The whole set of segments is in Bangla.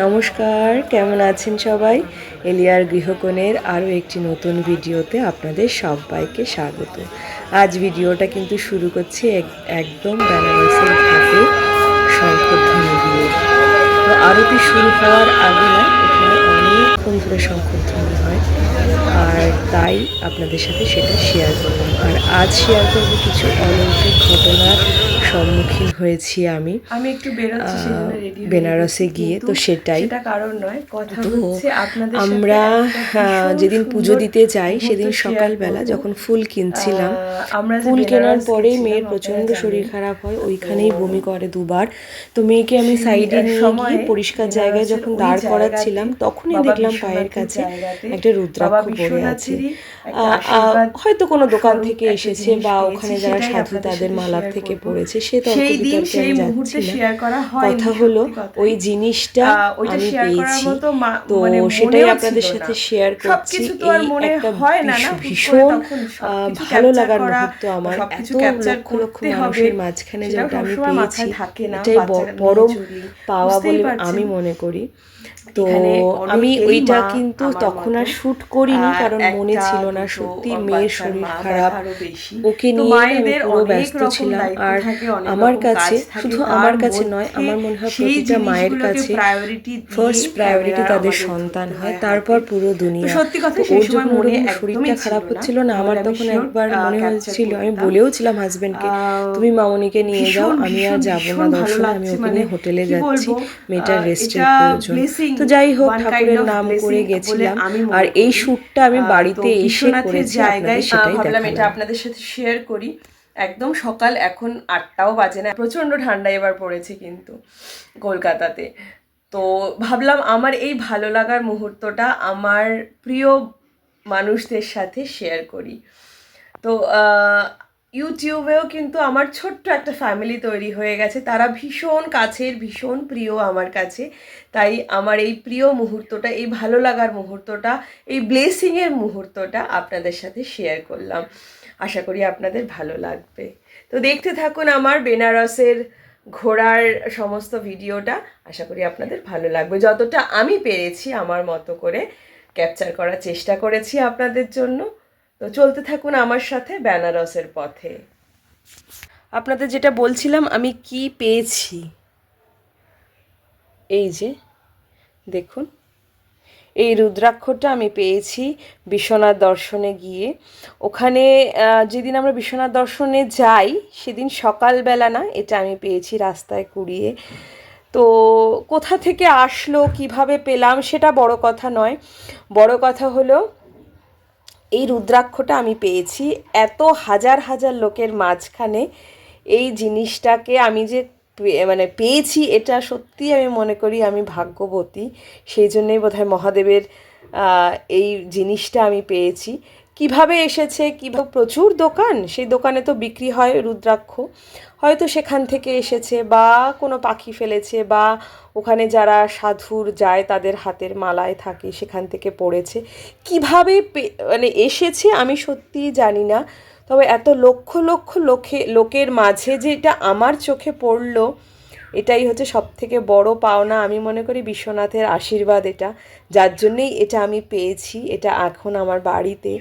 নমস্কার, কেমন আছেন সবাই? এলিয়ার গৃহকোণের আরও একটি নতুন ভিডিওতে আপনাদের সবাইকে স্বাগত। আজ ভিডিওটা কিন্তু শুরু করছি একদম বেনারসের ঘাটে শঙ্খধ্বনি দিয়ে। তো আরতি শুরু হওয়ার আগে না এখানে অনেকক্ষণ ধরে শঙ্খধ্বনি হয়, আর তাই আপনাদের সাথে সেটা শেয়ার করলাম। আর আজ শেয়ার করবো কিছু অলৌকিক ঘটনার সম্মুখীন হয়েছি আমি একটু বেরোচ্ছি বেনারসে গিয়ে। তো সেটাই কারণ নয়, কথা তো হচ্ছে আপনাদের আমরা যেদিন পুজো দিতে যাই সেদিন সকালবেলা যখন ফুল কিনছিলাম, ফুল কেনার পরে মেয়ের প্রচণ্ড শরীর খারাপ হয়, ওইখানেই বমি করে দুবার। তো মেয়েকে আমি সাইডে নিয়ে গিয়ে পরিষ্কার জায়গায় যখন দাঁড় করাচ্ছিলাম তখনই দেখলাম পায়ের কাছে একটা রুদ্রাক্ষ পড়ে আছে। হয়তো কোনো দোকান থেকে এসেছে বা ওখানে যারা সাধু তাদের মালার থেকে পড়েছে, সে তর্ক বিতর্কে আমি যাচ্ছি না। কথা হলো ওই জিনিসটা আমি পেয়েছি, তো সেটাই আপনাদের সাথে শেয়ার করছি। এই একটা ভীষণ ভালো লাগার মুহূর্ত আমার, এত লক্ষ লক্ষ মানুষের মাঝখানে যেটা আমি পেয়েছি, এটাই পরম পাওয়া বলে আমি মনে করি। তো আমি ওইটা কিন্তু তখন আর শ্যুট করিনি, কারণ মনে ছিল না, সত্যি মেয়ের শরীর খারাপ, ওকে নিয়ে আমি পুরো ব্যস্ত ছিলাম। আর আমার কাছে, শুধু আমার কাছে নয়, আমার মনে হয় প্রতিটা মায়ের কাছে ফার্স্ট প্রায়োরিটি তাদের সন্তান হয়, তারপর পুরো দুনিয়া। তো ওর যখন ওরকম শরীরটা খারাপ হচ্ছিল না, আমার তখন একবার মনে হচ্ছিল, আমি বলেও ছিলাম হাজবেন্ডকে, তুমি মামনিকে নিয়ে যাও, আমি আর যাবো না দর্শনে, আমি ওকে নিয়ে হোটেলে যাচ্ছি, মেয়েটার রেস্টের প্রয়োজন। তো যাই হোক, ঠাকুরের নাম করে গেছিলাম। আর এই শ্যুটটা আমি বাড়িতে এসে করেছি, আপনাদের সেটাই দেখালাম। এটা আপনাদের সাথে শেয়ার করি। একদম সকাল, এখন 8টাও বাজে না, প্রচণ্ড ঠান্ডা এবার পড়েছে কিন্তু কলকাতাতে। তো ভাবলাম আমার এই ভালো লাগার মুহূর্তটা আমার প্রিয় মানুষদের সাথে শেয়ার করি। তো ইউটিউবেও কিন্তু আমার ছোট্ট একটা ফ্যামিলি তৈরি হয়ে গেছে, তারা ভীষণ কাছের, ভীষণ প্রিয় আমার কাছে। তাই আমার এই প্রিয় মুহূর্তটা, এই ভালো লাগার মুহূর্তটা, এই ব্লেসিংয়ের মুহূর্তটা আপনাদের সাথে শেয়ার করলাম। আশা করি আপনাদের ভালো লাগবে। তো দেখতে থাকুন আমার বেনারসের ঘোরার সমস্ত ভিডিওটা, আশা করি আপনাদের ভালো লাগবে। যতটা আমি পেরেছি আমার মতো করে ক্যাপচার করার চেষ্টা করেছি আপনাদের জন্য। তো চলতে থাকুন আমার সাথে বেনারসের পথে। আপনাদের যেটা বলছিলাম আমি কি পেয়েছি, এই যে দেখুন, এই রুদ্রাক্ষটা আমি পেয়েছি বিশ্বনাথ দর্শনে গিয়ে। ওখানে যেদিন আমরা বিশ্বনাথ দর্শনে যাই সেদিন সকালবেলা না, এটা আমি পেয়েছি রাস্তায় কুড়িয়ে। তো কোথা থেকে আসলো, কিভাবে পেলাম, সেটা বড় কথা নয়, বড় কথা হলো এই রুদ্রাক্ষটা আমি পেয়েছি এত হাজার হাজার লোকের মাঝখানে। এই জিনিসটাকে আমি যে পেয়েছি, এটা সত্যি আমি মনে করি আমি ভাগ্যবতী। সেই জন্যই বোধহয় মহাদেবের এই জিনিসটা আমি পেয়েছি। কিভাবে এসেছে, কীভাবে, প্রচুর দোকান, সেই দোকানে তো বিক্রি হয় রুদ্রাক্ষ, হয়তো সেখান থেকে এসেছে, বা কোনো পাখি ফেলেছে, বা ওখানে যারা সাধুর যায় তাদের হাতের মালায় থাকে সেখান থেকে পড়েছে। কিভাবে এসেছে আমি সত্যিই জানি না, তবে এত লক্ষ লক্ষ লোকের মাঝে যে এটা আমার চোখে পড়লো, এটাই হচ্ছে সবথেকে বড় পাওনা। আমি মনে করি বিশ্বনাথের আশীর্বাদ এটা, যার জন্যেই এটা আমি পেয়েছি, এটা এখন আমার বাড়িতে।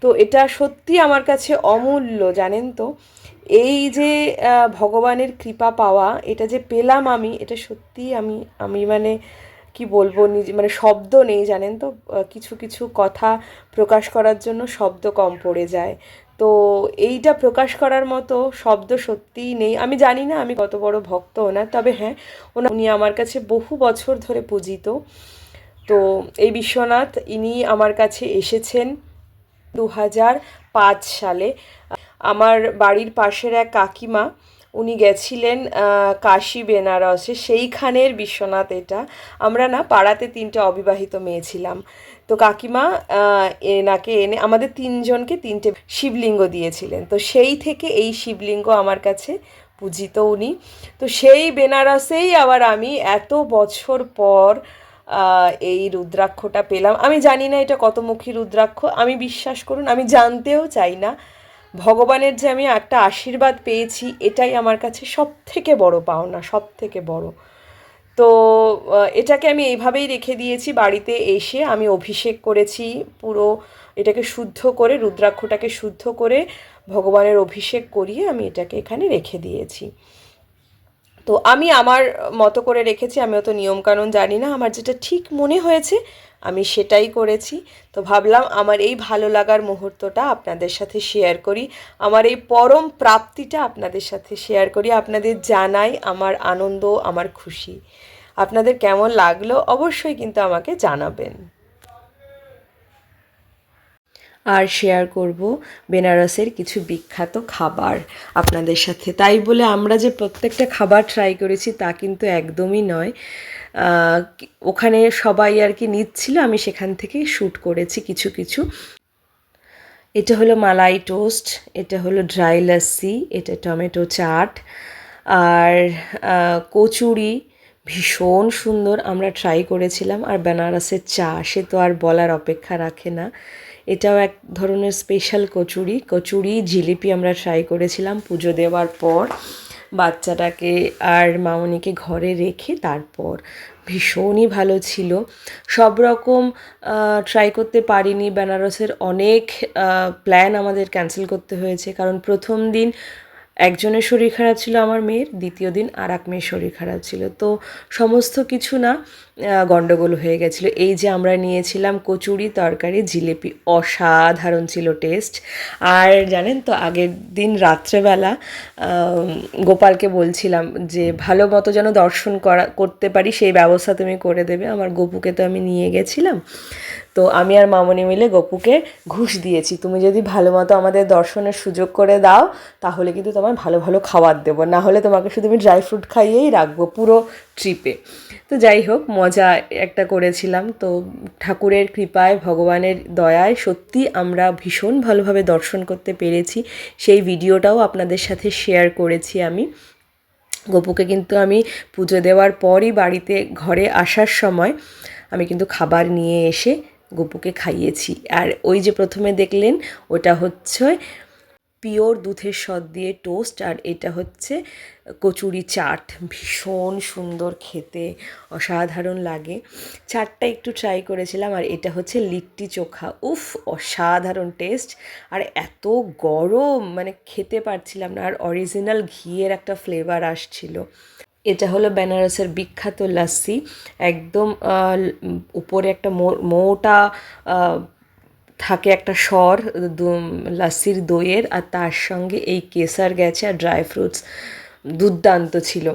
তো এটা সত্যি আমার কাছে অমূল্য, জানেন তো। এই যে ভগবানের কৃপা পাওয়া, এটা যে পেলাম আমি, এটা সত্যি আমি কি বলবো, নিজে শব্দ নেই, জানেন তো। কিছু কিছু কথা প্রকাশ করার জন্য শব্দ কম পড়ে যায়। তো এইটা প্রকাশ করার মতো শব্দ সত্যিই নেই। আমি জানি না আমি কত বড় ভক্ত ওনার, তবে হ্যাঁ, উনি আমার কাছে বহু বছর ধরে পূজিত। তো এই বিশ্বনাথ, ইনি আমার কাছে এসেছেন 2005 সালে। আমার বাড়ির পাশের এক কাকিমা, উনি গেছিলেন কাশী বেনারসে, সেইখানের বিশ্বনাথ এটা। আমরা না পাড়াতে 3টে অবিবাহিত মেয়ে ছিলাম, তো কাকিমা এনাকে এনে আমাদের 3জনকে 3টে শিবলিঙ্গ দিয়েছিলেন। তো সেই থেকে এই শিবলিঙ্গ আমার কাছে পূজিত উনি। তো সেই বেনারসেই আবার আমি এত বছর পর এই রুদ্রাক্ষটা পেলাম। আমি জানি না এটা কতমুখী রুদ্রাক্ষ, আমি বিশ্বাস করুন আমি জানতেও চাই না। ভগবানের যে আমি একটা আশীর্বাদ পেয়েছি, এটাই আমার কাছে সব থেকে বড় পাওনা, সব থেকে বড়। তো এটাকে আমি এইভাবেই রেখে দিয়েছি। বাড়িতে এসে আমি অভিষেক করেছি পুরো, এটাকে শুদ্ধ করে, রুদ্রাক্ষটাকে শুদ্ধ করে ভগবানের অভিষেক করিয়ে আমি এটাকে এখানে রেখে দিয়েছি। তো আমি আমার মতো করে রেখেছি, আমি অত নিয়মকানুন জানি না, আমার যেটা ঠিক মনে হয়েছে আমি সেটাই করেছি। তো ভাবলাম আমার এই ভালো লাগার মুহূর্তটা আপনাদের সাথে শেয়ার করি, আমার এই পরম প্রাপ্তিটা আপনাদের সাথে শেয়ার করি, আপনাদের জানাই আমার আনন্দ, আমার খুশি। আপনাদের কেমন লাগলো অবশ্যই কিন্তু আমাকে জানাবেন। আর শেয়ার করব বেনারসের কিছু বিখ্যাত খাবার আপনাদের সাথে। তাই বলে আমরা যে প্রত্যেকটা খাবার ট্রাই করেছি তা কিন্তু একদমই নয়। ওখানে সবাই আর কি নিচ্ছিল, আমি সেখান থেকেই শ্যুট করেছি কিছু কিছু। এটা হলো মালাই টোস্ট, এটা হলো ড্রাই লস্যি, এটা টমেটো চাট, আর কচুরি ভীষণ সুন্দর আমরা ট্রাই করেছিলাম। আর বেনারসের চা সে তো আর বলার অপেক্ষা রাখে না, এটাও এক ধরনের স্পেশাল কচুরি জিলিপি আমরা ট্রাই করেছিলাম পুজো দেওয়ার পর, বাচ্চাটাকে আর মামনিকে ঘরে রেখে। তারপর ভীষণই ভালো ছিল। সব রকম ট্রাই করতে পারিনি, বেনারসের অনেক প্ল্যান আমাদের ক্যান্সেল করতে হয়েছে, কারণ প্রথম দিন একজনের শরীর খারাপ ছিল আমার মেয়ের, দ্বিতীয় দিন আর এক মেয়ের শরীর খারাপ ছিল। তো সমস্ত কিছু না গণ্ডগোল হয়ে গেছিলো। এই যে আমরা নিয়েছিলাম কচুরি, তরকারি, জিলিপি, অসাধারণ ছিল টেস্ট। আর জানেন তো আগের দিন রাত্রেবেলা গোপালকে বলছিলাম যে ভালো মতো যেন দর্শন করতে পারি সেই ব্যবস্থা তুমি করে দেবে। আমার গপুকে তো আমি নিয়ে গেছিলাম, তো আমি আর মামনি মিলে গপুকে ঘুষ দিয়েছি, তুমি যদি ভালো মতো আমাদের দর্শনের সুযোগ করে দাও তাহলে কিন্তু তোমার ভালো ভালো খাবার দেবো, না হলে তোমাকে শুধু আমি ড্রাই ফ্রুট খাইয়েই রাখবো পুরো ট্রিপে। তো যাই হোক, মজা একটা করেছিলাম। তো ঠাকুরের কৃপায়, ভগবানের দয়ায় সত্যি আমরা ভীষণ ভালোভাবে দর্শন করতে পেরেছি। সেই ভিডিওটাও আপনাদের সাথে শেয়ার করেছি আমি। গপুকে কিন্তু আমি পুজো দেওয়ার পরই বাড়িতে ঘরে আসার সময় আমি কিন্তু খাবার নিয়ে এসে গপুকে খাইয়েছি। আর ওই যে প্রথমে দেখলেন ওটা হচ্ছে পিওর দুধের সদ দিয়ে টোস্ট, আর এটা হচ্ছে কচুরি চাট, ভীষণ সুন্দর খেতে, অসাধারণ লাগে। চাটটা একটু ট্রাই করেছিলাম। আর এটা হচ্ছে লিট্টি চোখা, উফ অসাধারণ টেস্ট, আর এত গরম মানে খেতে পারছিলাম না, আর অরিজিনাল ঘিয়ের একটা ফ্লেভার আসছিল। এটা হলো বেনারসের বিখ্যাত লস্যি, একদম উপরে একটা মোটা থাকে একটা স্বর লস্যির দইয়ের, আর তার সঙ্গে এই কেসার গেছে আর ড্রাই ফ্রুটস, দুর্দান্ত ছিল।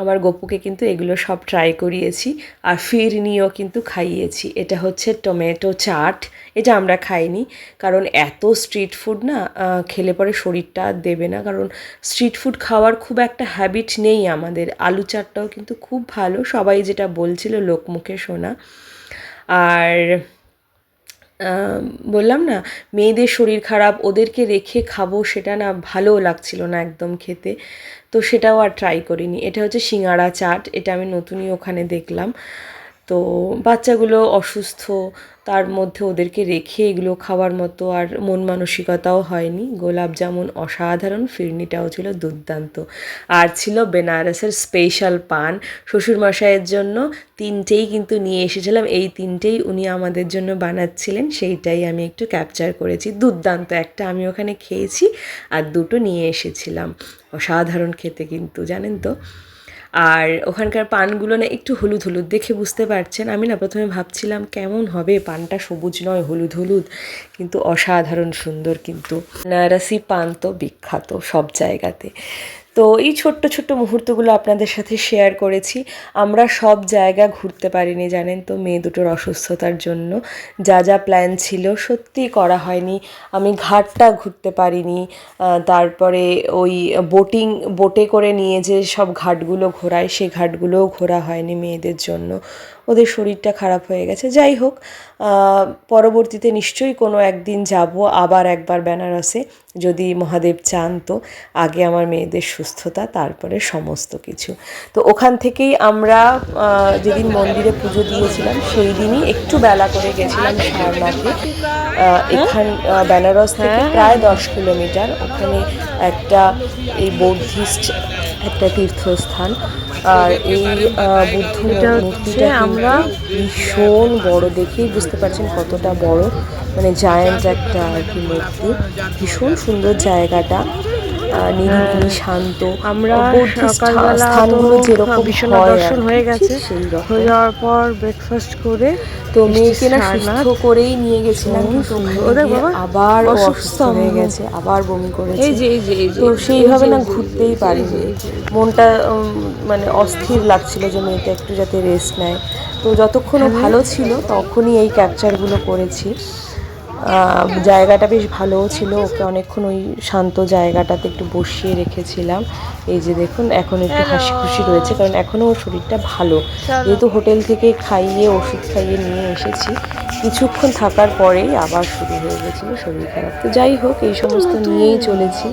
আমার গপুকে কিন্তু এগুলো সব ট্রাই করিয়েছি, আর ফিরনিও কিন্তু খাইয়েছি। এটা হচ্ছে টমেটো চাট, এটা আমরা খাইনি কারণ এত স্ট্রিট ফুড না খেলে পরে শরীরটা আর দেবে না, কারণ স্ট্রিট ফুড খাওয়ার খুব একটা হ্যাবিট নেই আমাদের। আলু চাটটাও কিন্তু খুব ভালো, সবাই যেটা বলছিল লোকমুখে শোনা। আর বললাম না মেয়েদের শরীর খারাপ, ওদেরকে রেখে খাবো সেটা না ভালো লাগছিল না একদম খেতে, তো সেটাও আর ট্রাই করিনি। এটা হচ্ছে সিঙ্গাড়া চাট, এটা আমি নতুনই ওখানে দেখলাম। তো বাচ্চাগুলো অসুস্থ, তার মধ্যে ওদেরকে রেখে এগুলো খাওয়ার মতো আর মন মানসিকতাও হয়নি। গোলাপ জামুন অসাধারণ, ফিরনিটাও ছিল দুর্দান্ত, আর ছিল বেনারসের স্পেশাল পান। শ্বশুরমশাইয়ের জন্য তিনটেই কিন্তু নিয়ে এসেছিলাম, এই তিনটেই উনি আমাদের জন্য বানাচ্ছিলেন, সেইটাই আমি একটু ক্যাপচার করেছি। দুর্দান্ত, একটা আমি ওখানে খেয়েছি আর দুটো নিয়ে এসেছিলাম, অসাধারণ খেতে কিন্তু, জানেন তো। আর ওখানকার পানগুলো না একটু হলুদ হলুদ, দেখে বুঝতে পারছেন। আমি না প্রথমে ভাবছিলাম কেমন হবে, পানটা সবুজ নয় হলুদ হলুদ, কিন্তু অসাধারণ সুন্দর। কিন্তু বেনারসি পান তো বিখ্যাত সব জায়গাতে। তো এই ছোট্ট ছোট্ট মুহূর্তগুলো আপনাদের সাথে শেয়ার করেছি। আমরা সব জায়গা ঘুরতে পারিনি জানেন তো, মেয়ে দুটোর অসুস্থতার জন্য যা যা প্ল্যান ছিল সত্যি করা হয়নি। আমি ঘাটটা ঘুরতে পারিনি, তারপরে ওই বোটে করে নিয়ে যে সব ঘাটগুলো ঘোরায় সেই ঘাটগুলোও ঘোরা হয়নি মেয়েদের জন্য, ওদের শরীরটা খারাপ হয়ে গেছে। যাই হোক, পরবর্তীতে নিশ্চয়ই কোনো একদিন যাব আবার একবার বেনারসে, যদি মহাদেব চান তো। আগে আমার মেয়েদের সুস্থতা, তারপরে সমস্ত কিছু। তো ওখান থেকেই আমরা যেদিন মন্দিরে পুজো দিয়েছিলাম সেই দিনই একটু বেলা করে গেছিলাম সারনাথে, বেনারস থেকে প্রায় 10 কিলোমিটার। ওখানে একটা এই বৌদ্ধিস্ট একটা তীর্থস্থান। আর এই বুদ্ধ মূর্তিটা আমরা ভীষণ বড়, দেখেই বুঝতে পারছেন কতটা বড়, মানে জায়ান্ট একটা আর কি মূর্তি। ভীষণ সুন্দর জায়গাটা, নিরিবিলি শান্ত। আমরা সকালবেলা যেরকম বিশ্বনাথ দর্শন হয়ে গেছে, হয়ে যাওয়ার পর ব্রেকফাস্ট করে তো মেয়েকে না সুস্থ করেই নিয়ে গেছিলাম, কিন্তু আবার অসুস্থ হয়ে গেছে, আবার বমি করেছে। তো সেইভাবে না ঘুরতেই পারিনি, মনটা মানে অস্থির লাগছিল যে মেয়েটা একটু যাতে রেস্ট নেয়। তো যতক্ষণ ভালো ছিল তখনই এই ক্যাপচারগুলো করেছি। জায়গাটা বেশ ভালোও ছিল, ওকে অনেকক্ষণ ওই শান্ত জায়গাটাতে একটু বসিয়ে রেখেছিলাম। এই যে দেখুন এখন একটু হাসি খুশি রয়েছে, কারণ এখনও ওর শরীরটা ভালো, যেহেতু হোটেল থেকে খাইয়ে ওষুধ খাইয়ে নিয়ে এসেছি। কিছুক্ষণ থাকার পরেই আবার শুরু হয়ে গেছিলো শরীর খারাপ। তো যাই হোক, এই সমস্ত নিয়েই চলেছি।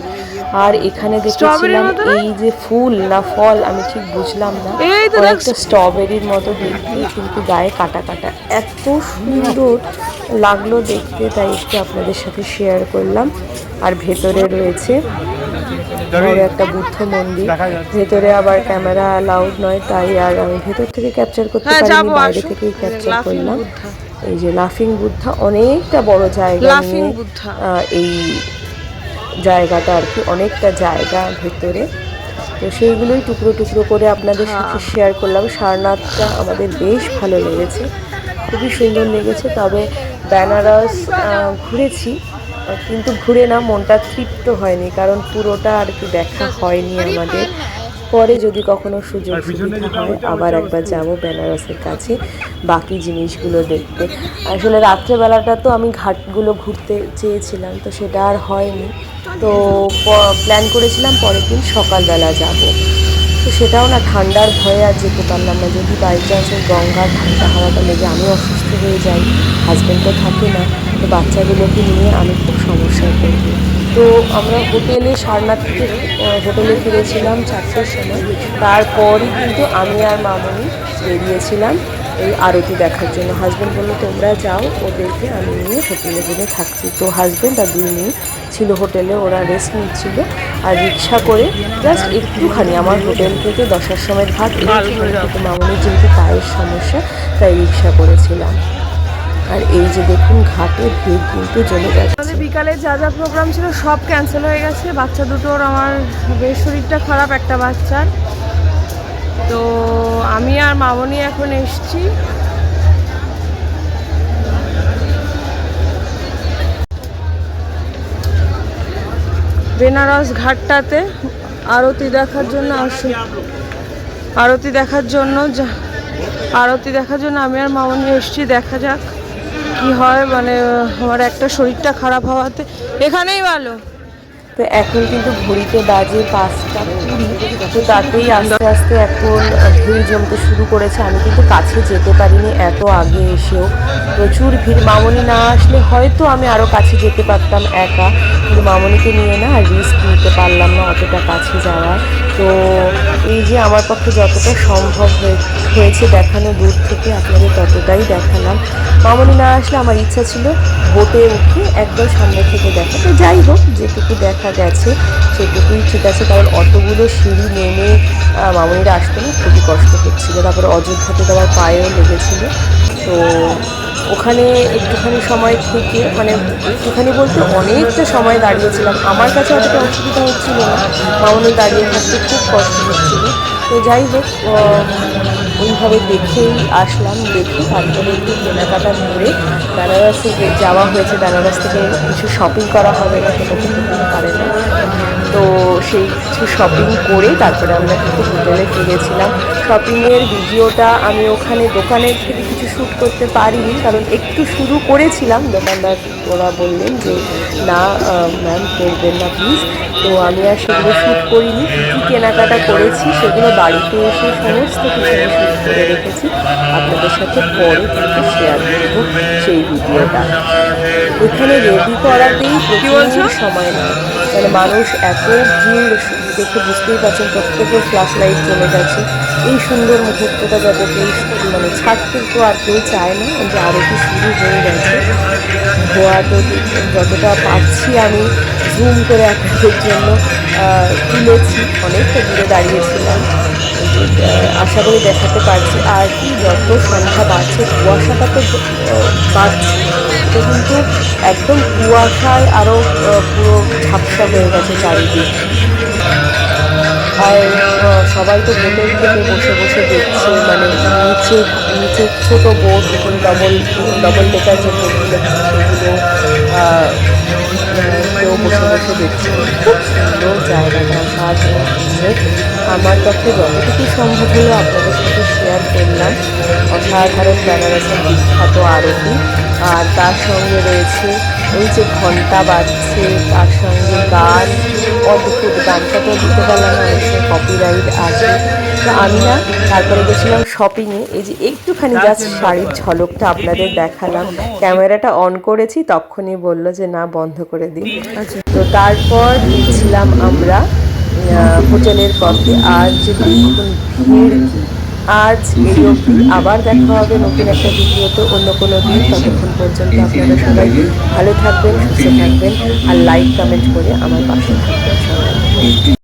আর এখানে দেখেছিলাম এই যে ফুল না ফল আমি ঠিক বুঝলাম না, অনেকটা স্ট্রবেরির মতো দেখতে, কিন্তু গায়ে কাটা কাটা, এত সুন্দর লাগলো দেখতে, তাই একটু আপনাদের সাথে শেয়ার করলাম। আর ভেতরে রয়েছে বড় একটা বুদ্ধ মন্দির, ভেতরে আবার ক্যামেরা অ্যালাউড নয়, তাই আর আমি ভেতর থেকে ক্যাপচার করতে পারিনি, বাইরে থেকেই ক্যাপচার করলাম। এই যে লাফিং বুদ্ধা, অনেকটা বড় জায়গা নিয়ে এই জায়গাটা আর কি, অনেকটা জায়গা ভেতরে। তো সেইগুলোই টুকরো টুকরো করে আপনাদের সাথে শেয়ার করলাম। সারনাথটা আমাদের বেশ ভালো লেগেছে, খুবই সুন্দর লেগেছে। তবে বেনারস ঘুরেছি, কিন্তু ঘুরে না মনটা তৃপ্ত হয়নি, কারণ পুরোটা আর কি দেখা হয়নি আমাদের। পরে যদি কখনো সুযোগ সুবিধা হয় আবার একবার যাব বেনারসের কাছে বাকি জিনিসগুলো দেখতে। আসলে রাত্রেবেলাটা তো আমি ঘাটগুলো ঘুরতে চেয়েছিলাম, তো সেটা আর হয়নি। তো প্ল্যান করেছিলাম পরের দিন সকালবেলা যাব, তো সেটাও না ঠান্ডার ভয়ে আর যেতে পারলাম না। যদি বাই চান্স গঙ্গার ঠান্ডা হাওয়াটা লেগে আমি অসুস্থ হয়ে যাই, হাজব্যান্ড তো থাকে না, তো বাচ্চাগুলোকে নিয়ে আমি খুব সমস্যায় পড়ব। তো আমরা হোটেলে সারনাথ থেকে হোটেলে ফিরেছিলাম 4টের সময়। তারপরই কিন্তু আমি আর মামনি বেরিয়েছিলাম এই আরতি দেখার জন্য। হাজব্যান্ড বললো তোমরা যাও, ওদেরকে আমি নিয়ে হোটেলে গিয়ে থাকছি। তো হাজব্যান্ড আর 2 মেয়ে ছিল হোটেলে, ওরা রেস্ট নিচ্ছিল। আর রিক্সা করে জাস্ট একটুখানি আমার হোটেল থেকে 10টার সময় ভাত, কিন্তু মামনির যেহেতু পায়ের সমস্যা তাই রিক্সা করেছিলাম। আর এই যে দেখুন ঘাটে ভিড় কিন্তু জমে যাচ্ছে। আমাদের বিকালে যা যা প্রোগ্রাম ছিল সব ক্যান্সেল হয়ে গেছে। বাচ্চা দুটোর, আমার বেশ শরীরটা খারাপ একটা বাচ্চার, তো আমি আর মামনি এখন এসছি। বেনারস ঘাটটাতে আরতি দেখার জন্য আরতি দেখার জন্য আমি আর মামনি এসছি। দেখা যাক কি হয়, মানে আমার একটা শরীরটা খারাপ হওয়াতে এখানেই ভালো। তো এখন কিন্তু ঘড়িতে বাজে 5টা 20, তো তাতেই আস্তে আস্তে এখন ভিড় জমতে শুরু করেছে। আমি কিন্তু কাছে যেতে পারিনি, এত আগে এসেও প্রচুর ভিড়। মামনি না আসলে হয়তো আমি আরও কাছে যেতে পারতাম একা, কিন্তু মামনিকে নিয়ে না রিস্ক নিতে পারলাম না অতটা কাছে যাওয়ার। তো এই যে আমার পক্ষে যতটা সম্ভব হয়েছে দেখানো দূর থেকে আপনাদের ততটাই দেখালাম। মামনি না আসলে আমার ইচ্ছা ছিল বোটে উঠে একদম সামনে থেকে দেখা। তো যাই হোক, যেটুকু দেখা গেছে সেটুকুই ঠিক আছে, কারণ অতগুলো সিঁড়ি নেমে মামনিরা আসতে না খুবই কষ্ট হচ্ছিলো। তারপরে অযোধ্যাতে তো আমার পায়েও লেগেছিল। তো ওখানে একটুখানি সময় থেকে, মানে একটুখানি বলতে অনেকটা সময় দাঁড়িয়েছিলাম। আমার কাছে অতটা অসুবিধা হচ্ছিল না, মামনি দাঁড়িয়ে থাকতে খুব কষ্ট হচ্ছিলো। তো যাই হোক, ওইভাবে দেখেই আসলাম। দেখে তারপরে একটু কেনাকাটা করে বেনারসে যাওয়া হয়েছে। বেনারস থেকে কিছু শপিং করা হবে না, সেটা তো হতে পারে না। তো সেই কিছু শপিং করে তারপরে আমরা কিন্তু হোটেলে ফিরেছিলাম। শপিংয়ের ভিডিওটা আমি ওখানে দোকানের থেকে কিছু শ্যুট করতে পারিনি, কারণ একটু শুরু করেছিলাম, দোকানদার ওরা বললেন যে না ম্যাম করবেন না প্লিজ। তো আমি আর সেগুলো শ্যুট করিনি। কী কেনাকাটা করেছি সেগুলো বাড়িতে এসে সমস্ত কিছু শ্যুট করে রেখেছি, আপনাদের সাথে পরে কিন্তু শেয়ার করবো সেই ভিডিওটা। এখানে রেডি করাতেই প্রচুর সময় নেয়, মানে মানুষ এত ভিড় দেখে বুঝতেই পারছেন, প্রত্যেকের ফ্ল্যাশ লাইট চলে গেছে। এই সুন্দর মুহূর্তটা যাতে কেউ মানে ছাড়তে তো আর কেউ চায় না, যে আরতি শুরু হয়ে গেছে। ধোয়া তো যতটা পারছি আমি জুম করে আপনাদের জন্য তুলেছি, অনেকটা দূরে দাঁড়িয়েছিলাম, আশা করি দেখাতে পারছি। আর কি যত সন্ধ্যা বাড়ছে কুয়াশাটা তো বাড়ছে, এটা কিন্তু একদম কুয়াশায় আরও পুরো ঝাপসা হয়ে গেছে চারিদিক। আর সবাই তো বোটের থেকে বসে বসে দেখছে, মানে নিচে নিচে ছোটো বোট, ডবল ডেকার যে বোটগুলো সেগুলো কেউ বসে বসে দেখছে। খুব সুন্দর জায়গাটা, অসাধারণ সুন্দর। আমার পক্ষে যতটুকু সম্ভব হলো আপনাদের সাথে শেয়ার করলাম। অসাধারণ বেনারসের বিখ্যাত আরতি, আর তার সঙ্গে রয়েছে ওই যে ঘন্টা বাজছে, তার সঙ্গে গান, অদ্ভুত গানটা তো দিতে পারলাম না, অনেক সময় কপিরাইট আছে। তো আমি না তারপরে গেছিলাম শপিংয়ে। এই যে একটুখানি জাস্ট শাড়ির ঝলকটা আপনাদের দেখালাম, ক্যামেরাটা অন করেছি তখনই বললো যে না বন্ধ করে দিই। তো তারপর ছিলাম আমরা হোটেলের পথে। আর যে দেখুন ভিড়, আজ এই অবধি, আবার দেখা হবে নতুন একটা ভিডিওতে অন্য কোনো দিন। ততক্ষণ পর্যন্ত আপনারা সবাই ভালো থাকবেন, সুস্থ থাকবেন, আর লাইক কমেন্ট করে আমার পাশে থাকবেন সবাই।